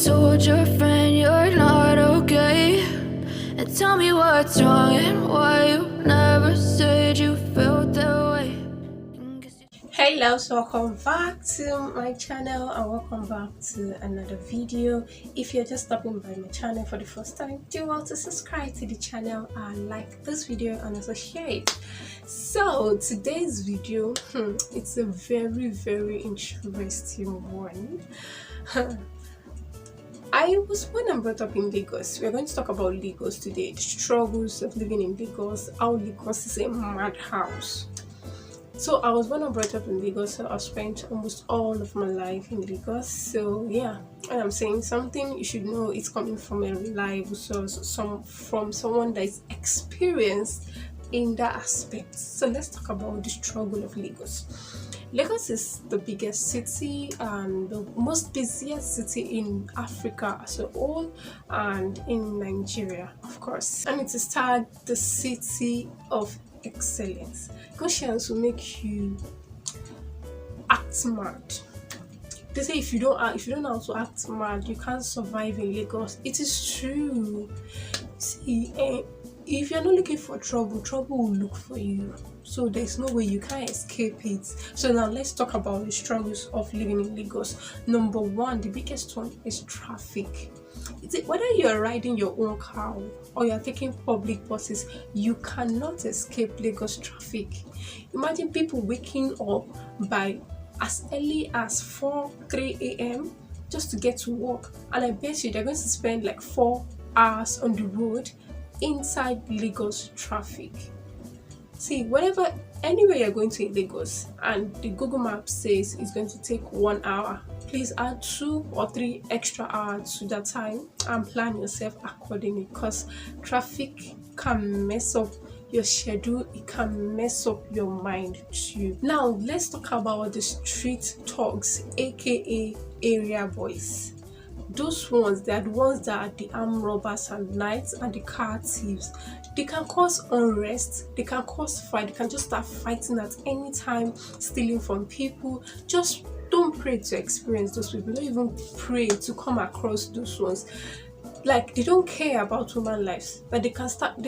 told your friend you're not okay? And tell me what's wrong and why you never said you felt that way. Hey loves, welcome back to my channel and welcome back to another video. If you're just stopping by my channel for the first time, do want to subscribe to the channel and like this video and also share it. So today's video, it's a very interesting one. I was born and brought up in Lagos. We're going to talk about Lagos today, the struggles of living in Lagos, how Lagos is a madhouse. So I was born and brought up in Lagos, so I spent almost all of my life in Lagos. So yeah, and I'm saying something, you should know it's coming from a reliable source, from someone that is experienced in that aspect. So let's talk about the struggle of Lagos. Lagos is the biggest city and the most busiest city in Africa as a whole and in Nigeria, of course. And it is styled the city of excellence. Conscience will make you act mad. They say if you don't know how to act mad, you can't survive in Lagos. It is true. See, if you're not looking for trouble, trouble will look for you. So there's no way you can escape it. So now let's talk about the struggles of living in Lagos. Number one, the biggest one is traffic. Whether you're riding your own car or you're taking public buses, you cannot escape Lagos traffic. Imagine people waking up by as early as 3 a.m. just to get to work, and I bet you they're going to spend like 4 hours on the road inside Lagos traffic. See, anywhere you're going to in Lagos and the Google Map says it's going to take 1 hour, please add 2 or 3 extra hours to that time and plan yourself accordingly, because traffic can mess up your schedule, it can mess up your mind too. Now let's talk about the street thugs, aka area boys. Those ones, they are the ones that are the armed robbers at night and the car thieves. They can cause unrest, they can cause fight, they can just start fighting at any time, stealing from people. Just don't pray to experience those people. Don't even pray to come across those ones. Like, they don't care about human lives, but they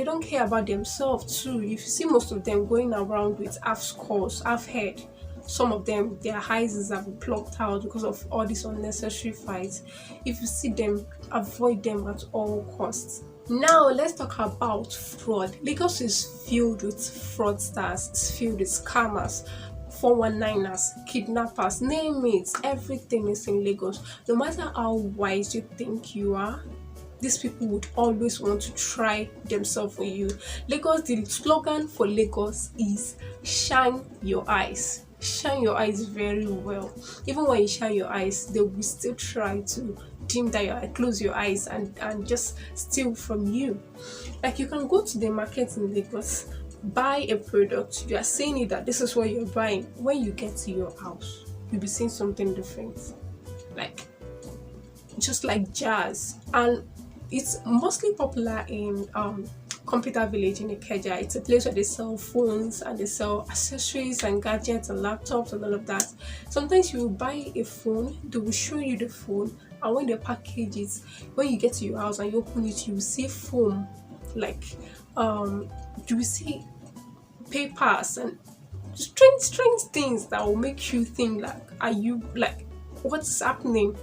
don't care about themselves too. If you see most of them going around with half skulls, half head, some of them, their eyes have been plucked out because of all these unnecessary fights. If you see them, avoid them at all costs. Now let's talk about fraud. Lagos is filled with fraudsters, it's filled with scammers, 419ers, kidnappers, name it. Everything is in Lagos. No matter how wise you think you are, these people would always want to try themselves on you. Lagos, the slogan for Lagos is shine your eyes. Shine your eyes very well. Even when you shine your eyes, they will still try to dim that your eye, close your eyes and just steal from you. Like, you can go to the market in Lagos, buy a product, you are saying it that this is what you're buying. When you get to your house, you'll be seeing something different. Like, just like jazz. And it's mostly popular in Computer Village in Ikeja. It's a place where they sell phones and they sell accessories and gadgets and laptops and all of that. Sometimes you will buy a phone, they will show you the phone, and when they package it, when you get to your house and you open it, you will see foam, like you will see papers and strange things that will make you think, like, are you, like, what's happening?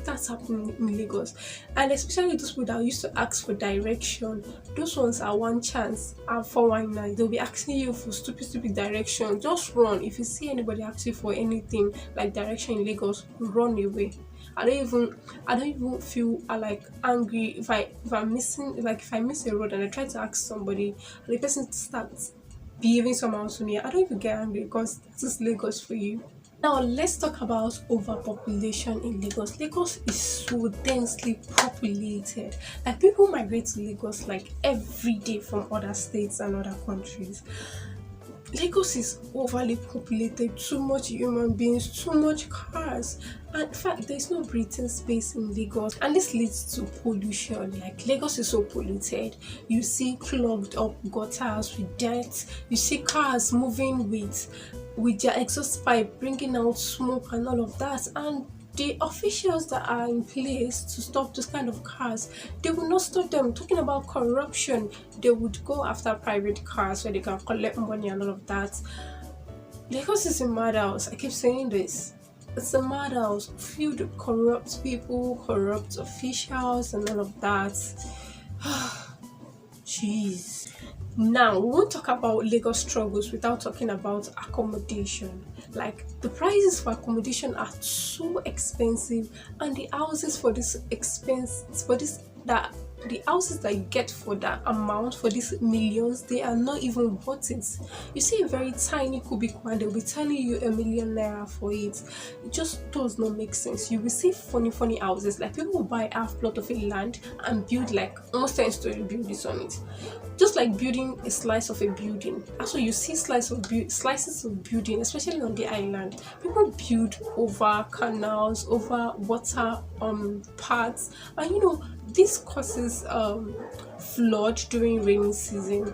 That's happening in Lagos. And especially those people that used to ask for direction, those ones are one chance and 419. They'll be asking you for stupid direction. Just run. If you see anybody asking for anything like direction in Lagos, run away. I don't even feel like angry if I'm missing, like if I miss a road and I try to ask somebody and the person starts behaving somehow to me, I don't even get angry, because this is Lagos for you. Now let's talk about overpopulation in Lagos. Lagos is so densely populated. Like, people migrate to Lagos like every day from other states and other countries. Lagos is overly populated, too much human beings, too much cars, and in fact there's no breathing space in Lagos, and this leads to pollution. Like, Lagos is so polluted, you see clogged up gutters with dirt, you see cars moving with their exhaust pipe bringing out smoke and all of that, and the officials that are in place to stop this kind of cars, they will not stop them. Talking about corruption, they would go after private cars where they can collect money and all of that. Lagos is a madhouse. I keep saying this. It's a madhouse filled with corrupt people, corrupt officials, and all of that. Jeez. Now, we won't talk about Lagos struggles without talking about accommodation. Like, the prices for accommodation are so expensive, and the houses for this the houses that you get for that amount, for these millions, they are not even worth it. You see a very tiny cubic one, they'll be telling you ₦1,000,000 for it. It just does not make sense. You will see funny houses, like people will buy half plot of a land and build like almost 10-story buildings on it, just like building a slice of a building. Also, you see slices of building, especially on the island. People build over canals, over water paths, and you know, this causes flood during rainy season.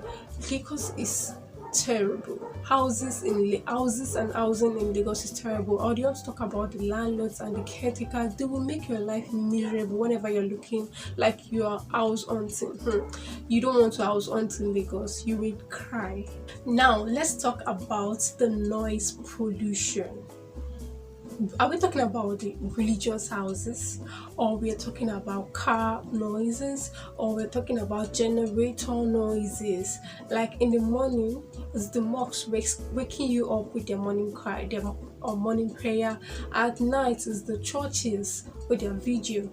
Lagos is terrible. Houses and housing in Lagos is terrible. Or do you want to talk about the landlords and the caretakers? They will make your life miserable whenever you're looking like you are house hunting. You don't want to house hunt in Lagos. You will cry. Now let's talk about the noise pollution. Are we talking about the religious houses, or we're talking about car noises, or we're talking about generator noises? Like in the morning, it's the mosques waking you up with their morning cry, their morning prayer. At night, it's the churches with their vigil.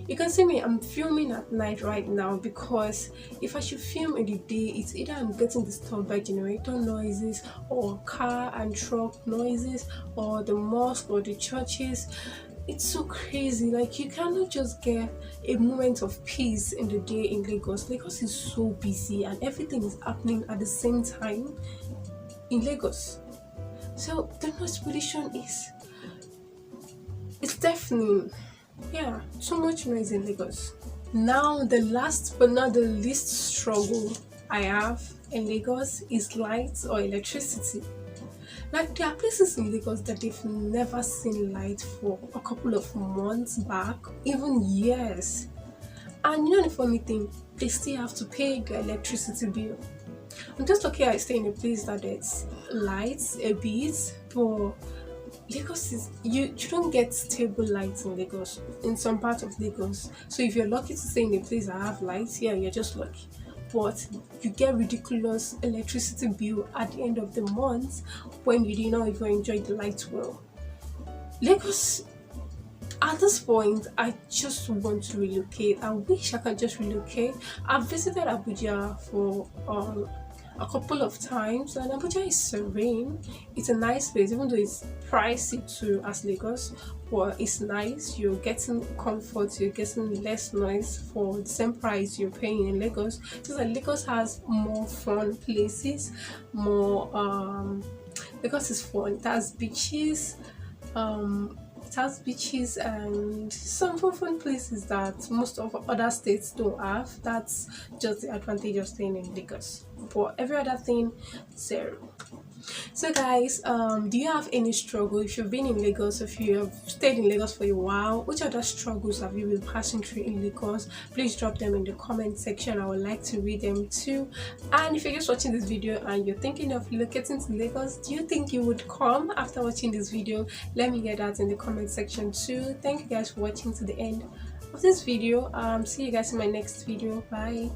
You can see me, I'm filming at night right now, because if I should film in the day, it's either I'm getting disturbed by generator noises or car and truck noises or the mosque or the churches. It's so crazy. Like, you cannot just get a moment of peace in the day in Lagos. Lagos is so busy and everything is happening at the same time in Lagos. So the noise pollution it's definitely, yeah, so much noise in Lagos. Now, the last but not the least struggle I have in Lagos is lights or electricity. Like, there are places in Lagos that they've never seen light for a couple of months back, even years. And you know the funny thing, they still have to pay their electricity bill. I'm just lucky I stay in a place that there's lights a bit, but Lagos is, you don't get stable lights in Lagos, in some parts of Lagos. So if you're lucky to stay in a place that have lights, yeah, you're just lucky. But you get ridiculous electricity bill at the end of the month when you did not even enjoy the light well. Lagos, at this point, I just want to relocate. I wish I could just relocate. I've visited Abuja for a couple of times, and Abuja is serene. It's a nice place, even though it's pricey too as Lagos, but it's nice. You're getting comfort, you're getting less noise for the same price you're paying in Lagos. Just like Lagos has more fun places, more Lagos is fun. It has beaches, and some fun places that most of other states don't have. That's just the advantage of staying in Lagos. But every other thing, zero. So guys, do you have any struggle? If you've been in Lagos, if you have stayed in Lagos for a while, which other struggles have you been passing through in Lagos? Please drop them in the comment section. I would like to read them too. And if you're just watching this video and you're thinking of relocating to Lagos, do you think you would come after watching this video? Let me get that in the comment section too. Thank you guys for watching to the end of this video. See you guys in my next video. Bye.